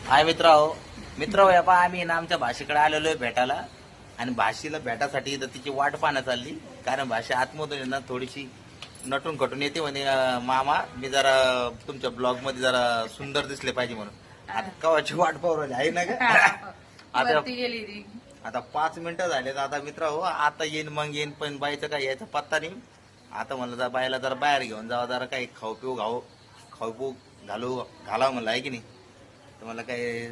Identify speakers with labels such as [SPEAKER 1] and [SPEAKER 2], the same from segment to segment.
[SPEAKER 1] हाय मित्र या पा आम्ही ना आमच्या भाषेकडे आलेलो आहे भेटायला आणि भाषेला भेटासाठी इथं तिची वाट पाहणं चालली. कारण भाषा आतमधून आहे ना थोडीशी नटून खटून येते म्हणे मामा मी जरा तुमच्या ब्लॉग मध्ये जरा सुंदर दिसले पाहिजे म्हणून. आता कवाची वाट पाहू राहिली आहे ना का? आता 5 मिनिटं झालेत. आता मित्र हो आता येईन मग येईन पण बाईचं काय यायचा पत्ता नाही. आता म्हणलं जरा बाईला जरा बाहेर घेऊन जावं जरा काही खाऊ पिऊ घालावं म्हणलं आहे की नाही. तर मला काय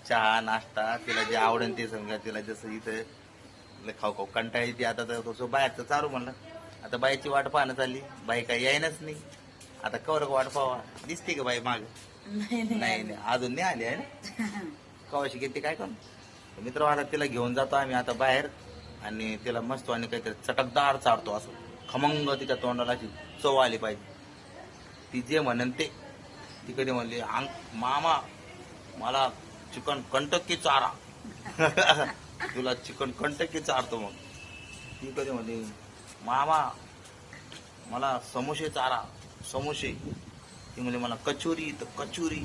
[SPEAKER 1] चहा नाश्ता तिला जे आवडेल ते समजा तिला जसं इथं खाऊ कंटाळी येते. आता तर थोडंसं बाहेरचं चालू म्हणलं. आता बाईची वाट पाहणं चालली. बाई काही यायनच नाही. आता कवर वाट पाहावा दिसते का बाई माग? नाही अजून नाही आली आहे ना. कवाशी घेते काय करून मित्र. आता तिला घेऊन जातो आम्ही आता बाहेर आणि तिला मस्त आणि काहीतरी चटकदार चारतो असं खमंग तिच्या तोंडाला चव आली पाहिजे. ती जे म्हणन ते. ती कधी म्हणली मामा मला चिकन कंटक्की चारा तुला चिकन कंटक्की चारतो. मग ती कधी म्हणली मामा मला समोसे चारा समोसे. ती म्हणजे मला कचोरी तर कचोरी.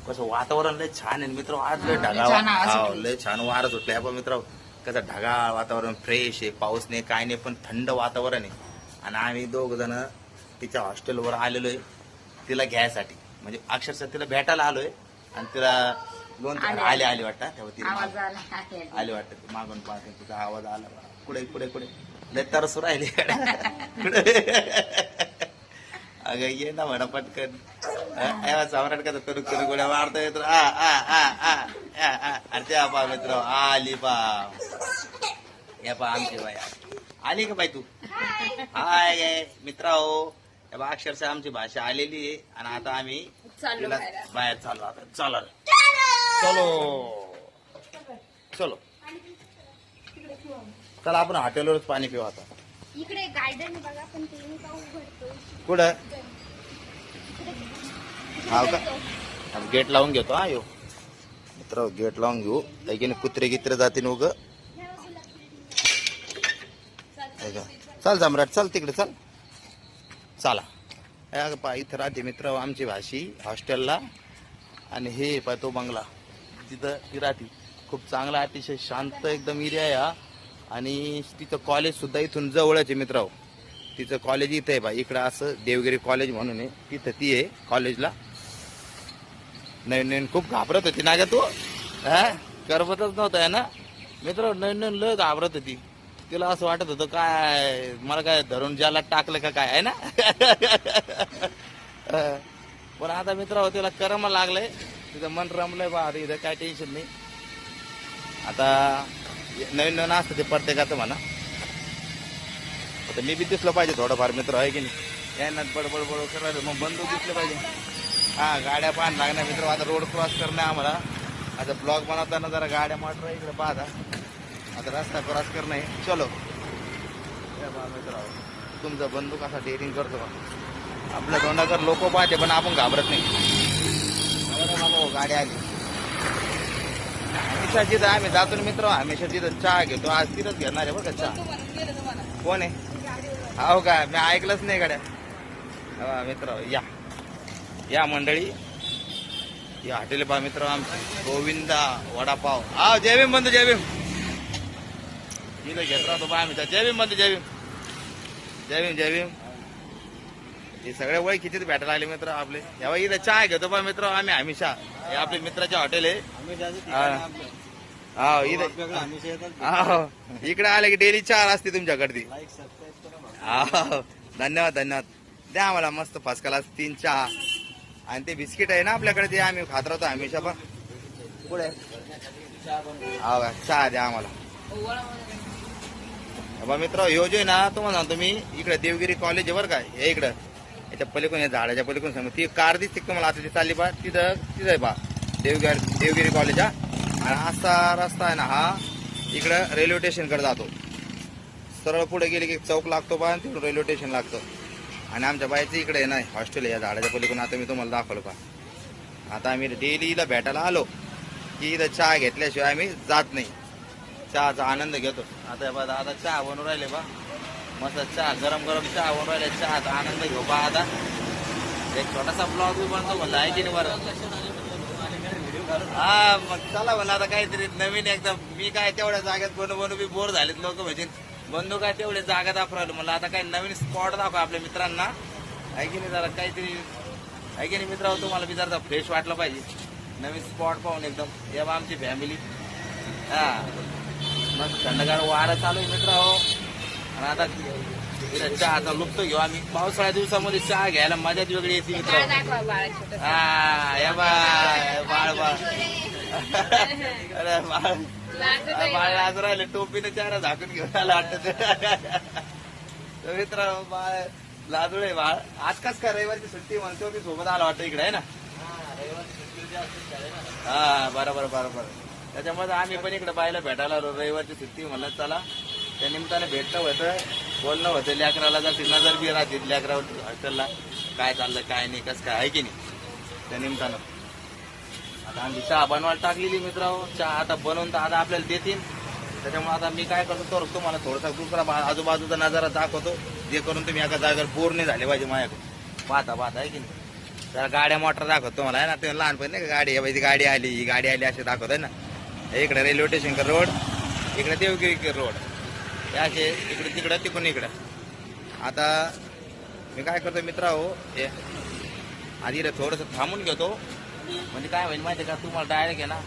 [SPEAKER 1] कसं वातावरण लय छान आहे मित्र. आज लय ढगाळ लय छान वारं सुटले आपण मित्र. कसं ढगाळ वातावरण फ्रेश आहे. पाऊस नाही काय नाही पण थंड वातावरण आहे. आणि आम्ही 2 जण तिच्या हॉस्टेलवर आलेलो आहे तिला घ्यायसाठी. म्हणजे अक्षरशः तिला भेटायला आलोय आणि तिला 2-3 आले वाटतं. तेव्हा तिला आले वाटतं मागून पाहते तिचा आवाज आला. कुठे कुठे कुठे लय तरसू राहिले अगं ये ना म्हणा पटकन. सम्राट का तरुक गोळ्या मारता येतो. आणि त्या पा मित्र आली पा. या पा आमची बाई आली का बाई तू? हाय मित्र हो. अक्षरशः आमची भाषा आलेली आहे आणि आता आम्ही तिला बाहेर चाललो. आता चलो चलो चला आपण हॉटेलवरच पाणी पिऊ. आता
[SPEAKER 2] इकडे गार्डन बघा पण ते उघडतो.
[SPEAKER 1] कुठं? हा का गेट लावून घेतो. हा यो मित्र गेट लावून घेऊ. की कुत्रे गित्रे जातील उग. चल सम्राट चल तिकडे चल. चला इथं राहते मित्र आमची भाषी हॉस्टेलला. आणि हे पाय तो बंगला तिथं ती राहते. खूप चांगला अतिशय शांत एकदम एरिया आहे हा. आणि तिचं कॉलेज सुद्धा इथून जवळच आहे मित्र. तिचं कॉलेज इथं आहे बा. इकडं असं देवगिरी कॉलेज म्हणून आहे. तिथं ती आहे कॉलेजला. नवीन खूप घाबरत होती ना ग तू? करमतच नव्हतं आहे ना मित्र. नवीन लय घाबरत होती. तिला असं वाटत होतं काय मला काय धरून ज्याला टाकलं का काय आहे ना. पण आता मित्र तिला करम लागलंय. तिचं मन रमलंय बा. इथं काय टेन्शन नाही. आता नवीन असतं ते प्रत्येकाचं म्हणा. आता मी बी दिसलं पाहिजे थोडंफार मित्र आहे की नाही. यांना बडबड करायचं मग बंदूक दिसलं पाहिजे. गाड्या पाहणं लागणार मित्र. आता रोड क्रॉस करणं आम्हाला. आता ब्लॉग बनवताना जरा गाड्या मोटर इकडे पाहता. आता रस्ता क्रॉस करणं आहे. चलो मित्र तुमचा बंदूक असा डेअरिंग करतो का? आपल्या तोंडाकर लोक पाहते पण आपण घाबरत नाही. गाडी आली. हमेशा जिथं आम्ही जातो मित्र हमेशा तिथं चहा घेतो. आज तिथंच घेणार आहे बघा चहा. कोण आहे? हो का मी ऐकलंच नाही गाड्या. मित्र या मंडळी या हॉटेल पहा मित्र आमची गोविंदा वडापाव. जय भीम बंधू जय भीम. इथं घेत राहतो पहा आम्ही. जय भीम बंधू जय भीम जय भीम जय भीम. हे सगळे ओळखीचेच भेटायला आले मित्र आपले. यावेळी इथं चहा घेतो पहा मित्र आम्ही हमेशा. हे आपले मित्राचे हॉटेल आहे. इकडे आले की डेली चहा असते तुमच्याकडे. धन्यवाद धन्यवाद. द्या आम्हाला मस्त फर्स्ट क्लास 3 चहा. आणि ते बिस्किट आहे ना आपल्याकडे ते आम्ही खात राहतो हमेशा. पण पुढे चहा द्या आम्हाला. मित्र ह्यो जो आहे ना तुम्हाला सांगतो मी इकडे देवगिरी कॉलेज आहे बरं का. हे इकडं याच्या पलीकडून या झाडाच्या पलीकडून सांगतो. ती कार दिसते तुम्हाला आता ती चालली बा. तिथं आहे बा देवगिरी कॉलेज. आणि असा रस्ता आहे ना हा इकडं रेल्वे स्टेशनकडे जातो. सरळ पुढे गेले की चौक लागतो बा. तिकडून रेल्वे स्टेशन लागतं. आणि आमच्या बाईचं इकडे आहे ना हॉस्टेल आहे या झाडाच्या पलीकडून. आता मी तुम्हाला दाखवलं पा. आता आम्ही डेलीला भेटायला आलो की इथं चहा घेतल्याशिवाय आम्ही जात नाही. चहाचा आनंद घेतो. आता बा दादा चहा बनवून राहिले बा. मस्त चहा गरम चहा बनवून राहिले. चहाचा आनंद घेऊ बा. आता एक छोटासा ब्लॉग बी बनतो म्हणलं आहे की नाही बरं. हा मग चला म्हणलं आता काहीतरी नवीन एकदम. मी काय तेवढ्या जागेत बनू बी बोर झालेत लोक म्हणजे बंधू काय तेवढे जागा दाखवलं. म्हणलं आता काही नवीन स्पॉट दाखवा आपल्या मित्रांना आहे की नाही. जरा काहीतरी आहे की नाही मित्रांनो, तुम्हाला बी जरा फ्रेश वाटलं पाहिजे नवीन स्पॉट पाहून एकदम. या बा आमची फॅमिली. हा मग थंडगार वारा चालू आहे मित्रांनो. आणि आता इथं चहाचा लुप्त घेऊ आम्ही. पावसाळ्या दिवसामध्ये चहा घ्यायला मजाच वेगळी येते मित्रांनो. हा या बाळ बाळ बाळ अरे बाळ बाळ लाजू राहिले. टोपीने चारा झाकून घेऊन आला वाटत. मित्र बाळ लाजूळ बाळ. आज कस काय रविवारची सुट्टी म्हणतो मी सोबत आला वाटतं इकडे आहे ना. हा बरोबर बरोबर. त्याच्यामुळे आम्ही पण इकडे बायला भेटायला रविवारची सुट्टी म्हणलं चला. त्या निमित्ताने भेटणं होतं बोलणं होतं. लेकराला जर नजर बी राहते लेकरावर हॉस्टेलला काय चाललं काय नाही कसं काय आहे की नाही. त्या निमित्तानं आता आम्ही चहा बनवायला टाकलेली मित्रांनो. चहा आता बनवून तर आता आपल्याला देतील. त्याच्यामुळे आता मी काय करतो तर तुम्हाला थोडासा दुसरा आजूबाजूचा नजारा दाखवतो जे करून तुम्ही एका जागेवर बोर नाही झाले पाहिजे माझ्याकडून पाहता पाहता आहे की नाही. जरा गाड्या मोटर दाखवतो तुम्हाला आहे ना. ते लहानपणी नाही का गाडी गाडी आली ही गाडी आली असे दाखवत आहे ना. इकडे रेल्वे स्टेशन रोड इकडे देवगिरी रोड हे असे इकडे तिकडं तिकडून इकडं. आता मी काय करतो मित्रांनो हे आधी रे थोडंसं थांबून घेतो म्हणजे काय होईल माहिती आहे का तुम्हाला डायरेक्ट आहे ना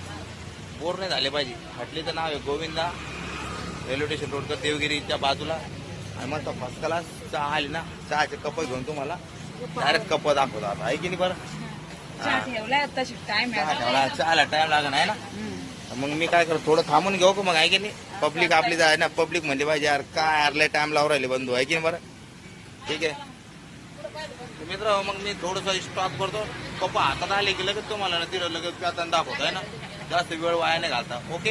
[SPEAKER 1] बोर नाही झाले पाहिजे. हटलीचं नाव आहे गोविंदा रेल्वे स्टेशन रोड कर देवगिरीच्या बाजूला. आणि मग फर्स्ट क्लास चहा आली ना चहाचे कप घेऊन तुम्हाला डायरेक्ट कप दाखवतो आता आहे की नाही. बरं चहा ठेवला चहाला टाइम लागणार आहे ना. मग मी काय करतो थोडं थांबून घेऊ का मग आहे की नाही. पब्लिक आपली आहे ना पब्लिक म्हणली पाहिजे यार काय यारले टाइम लावून राहिले बंधू आहे की नाही. बरं ठीक आहे मित्र. मग मी थोडंसं स्टॉप करतो. कप हातात आले की लगेच तुम्हाला ना तिथं लगेच प्याताना दाखवतो आहे ना. जास्त वेळ वाया नाही घालता. ओके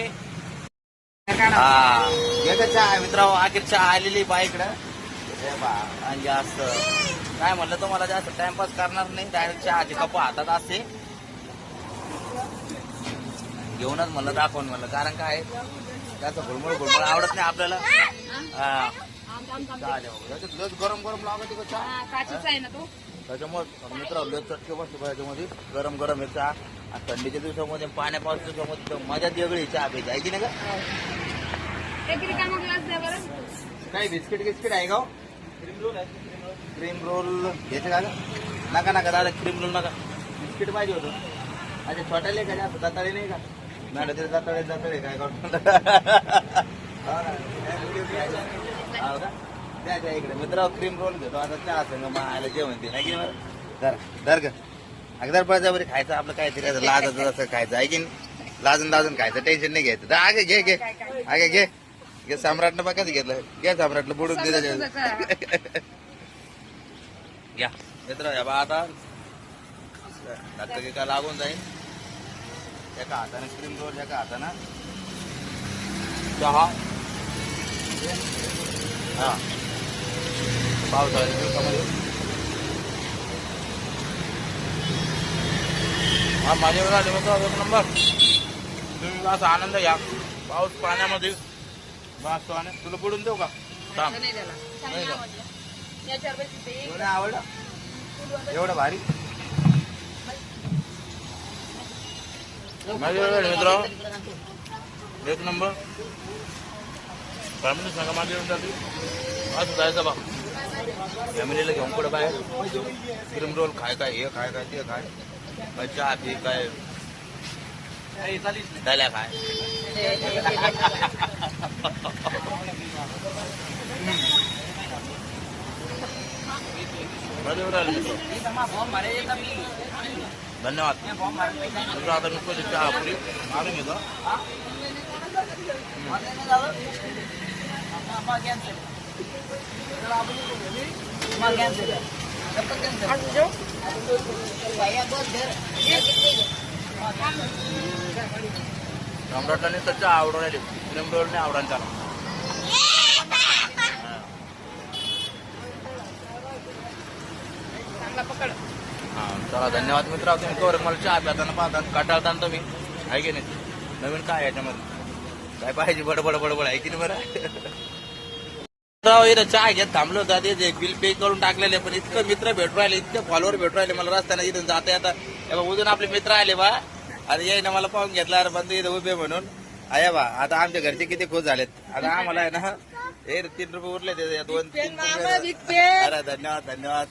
[SPEAKER 1] हा घे चहा मित्रांनो. आखिर चहा आलेली बा इकडं आणि जास्त काय म्हणलं तुम्हाला जास्त टाइमपास करणार नाही. डायरेक्ट चहाचे कप हातात असते घेऊनच म्हणलं दाखवून म्हणलं. कारण काय त्याचं घुळमुळ घुळमुळ आवडत नाही आपल्याला. हा गरम गरम लागत चहा त्याच्यामुळे मित्र चटके बसतो त्याच्यामध्ये गरम गरम आहे चहा. आणि थंडीच्या दिवसामध्ये पाण्या पावसाच्या दिवसामध्ये मजाच वेगळी चहा प्यायची आहे की नाही का. काही बिस्किट गिस्किट आहे का क्रीम रोल घ्यायचे का नका नका दादा क्रीम रोल नका. बिस्किट पाहिजे होतं. अच्छा छोट्याले का जास्त दाताळे नाही का मॅडम तिथे दाताळे दाताळे काय करतो द्या इकडे मित्र क्रीम रोल घेतो. आता चहा संग मायला जेवण ते नाही की दर दर ग अगदर पळजा बरी खायचं आपलं काहीतरी लाजाचं असं खायचं आहे की नाही. लाजून लाजून खायचं टेन्शन नाही घ्यायचं. आगे घे घे आगे घे घे. सम्राटनं बघ कसं घेतलं घ्या सम्राटला बुडून दे घ्या मित्र. या बा आता धक्का का लागून जाईल. एका हाताने क्रीम रोल एका हाताने चहा. हा पावसाळ्याच्या दिवसामध्ये हा माझ्याकडे आले मग एक नंबर. तुम्ही असा आनंद घ्या पाऊस पाण्यामध्ये वाचतो. आणि तुला बुडून देऊ का सांग. नाही आवडलं एवढं भारी माझ्याकडे मित्र एक नंबर. फॅमिली सांगा माझी येऊन जाते असं जायचं बा फॅमिलीला घेऊन पुढे बाहेर क्रीम रोल खाय काय हे खाय काय ते खाय काय चहा पी काय झाल्या काय धन्यवाद. आता नुसतं चहा पुरी मारून घेतो. सम्राटने तर चहा आवडून राहिली क्रीम रोल नाही आवडून त्याला. हा चला धन्यवाद मित्र. तुम्ही कवर मला चहा प्याताना पाहता कटाळताना तुम्ही आहे की नाही. नवीन काय याच्यामध्ये काय पाहिजे बडबड बडबड आहे की नाही. बरं इथं चहा घेत थांबलो होता ते बिल पे करून टाकलेले पण इतकं मित्र भेटू राहिले इतके फॉलोअर भेटू राहिले मला रस्त्याने इथून जाता येता. उजून आपले मित्र आले बा आता येईना मला पाहून घेतला अरे बंधू इथं उभे म्हणून अया बा आता आमच्या घरचे किती खुश झालेत आता आम्हाला आहे ना हे 3 रुपये उरले ते 2-3 अरे धन्यवाद धन्यवाद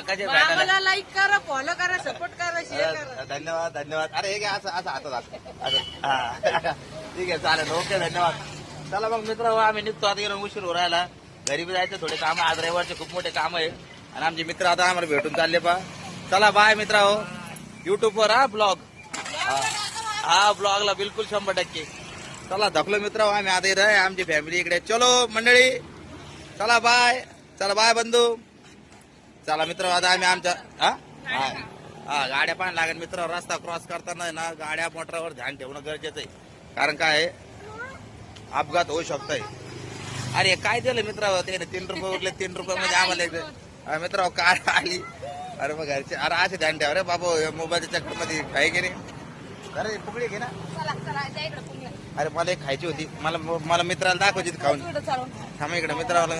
[SPEAKER 1] काचे भेटायला
[SPEAKER 3] लाईक करा फॉलो करा सपोर्ट करा शेअर करा
[SPEAKER 1] धन्यवाद धन्यवाद अरे हे काय असं असं हातात ठीक आहे चालेल ओके धन्यवाद चला मग मित्र आम्ही निघतो आता गेलो उशीर हो राहिला घरी बी जायचं थोडे काम आज रविवारचे खूप मोठे काम आहे आणि आमचे मित्र आता आम्हाला भेटून चालले पा चला बाय मित्र हो युट्यूबवर हा ब्लॉग हा ब्लॉगला बिलकुल 100%. चला धकलो मित्र आम्ही आता इथं आहे आमची फॅमिली इकडे चलो मंडळी चला बाय बंधू चला मित्र आता आम्ही आमच्या हा गाड्या पाहायला लागेल मित्र रस्ता क्रॉस करताना ना गाड्या मोटरवर ध्यान ठेवणं गरजेचं आहे कारण काय आहे अपघात होऊ शकतोय अरे काय दिलं मित्र ते 3 रुपये उरले 3 रुपये मध्ये आम्हाला मित्र कार आली अरे मग घरचे अरे असे ध्यान ठेवा रे बाबा मोबाईलच्या चक्कर मध्ये आहे की नाही अरे पुकडी घे ना अरे मला एक खायची होती मला मित्राला दाखवायची खाऊन थांब इकडे मित्राला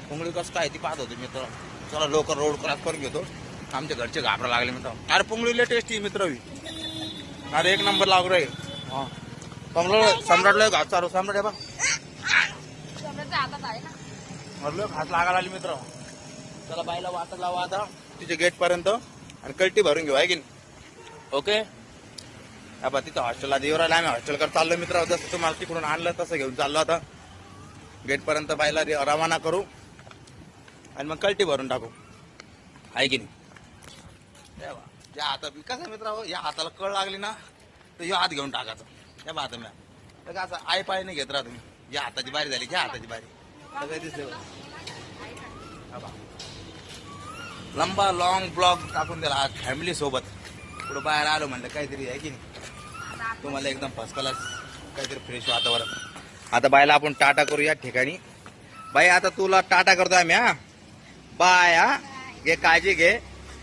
[SPEAKER 1] पुंगळी कसं काय ती पाहत होती मित्र चला लवकर रोड क्रॉस करून घेतो आमच्या घरचे घाबरा लागले मित्र अरे पुंगळीला टेस्टी मित्र अरे 1 नंबर लागू रे सम्राटला घास चालू सम्राट आहे बा घास लागायला आली मित्र चला बाईला वाटा लावा आता तिच्या गेट पर्यंत आणि कल्टी भरून घेऊ आहे की ओके बा तिथं हॉस्टेलला देऊ राहिला आम्ही हॉस्टेलकडे चाललो मित्र जसं तुम्हाला तिकडून आणलं तसं घेऊन चाललो आता गेट पर्यंत बाईला रवाना करू आणि मग कल्टी भरून टाकू आहे की नाही या हातात कसं मित्र या हाताला कळ लागली ना तर या हात घेऊन टाकायचं या बा आता मी तर असं आई पाय नाही घेत राहा तुम्ही या हाताची बारी झाली घ्या हाताची बारी सगळं दिसले लंबा लॉंग ब्लॉग टाकून दिला आज फॅमिली सोबत पुढे बाहेर आलो म्हणलं काहीतरी आहे की नाही तुम्हाला एकदम फर्स्ट क्लास काहीतरी फ्रेश वातावरण आता बायला आपण टाटा करू या ठिकाणी बाई आता तुला टाटा करतो आम्ही हा बाय हा घे काळजी घे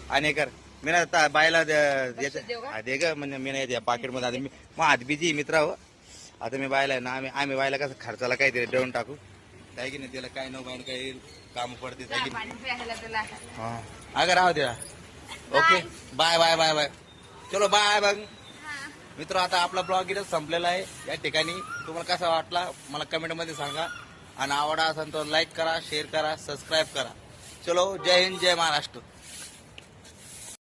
[SPEAKER 1] आणि कर मी ना बायला दे ग म्हणजे मी नाही पाकिटमध्ये आता मी मग हात बिजी मित्र हो आता मी बायला ना आम्ही बायला कसं खर्चाला काहीतरी देऊन टाकू काय की नाही त्याला काय न बायला काही काम पडते हा अगं राहू द्या okay bye bye bye bye चलो बाय बघ मित्र आता आपला ब्लॉग इथं संपलेला आहे या ठिकाणी तुम्हाला कसा वाटला मला कमेंट मध्ये सांगा आणि आवडा असेल तर लाईक करा शेअर करा सबस्क्राईब करा चलो जय हिंद जय महाराष्ट्र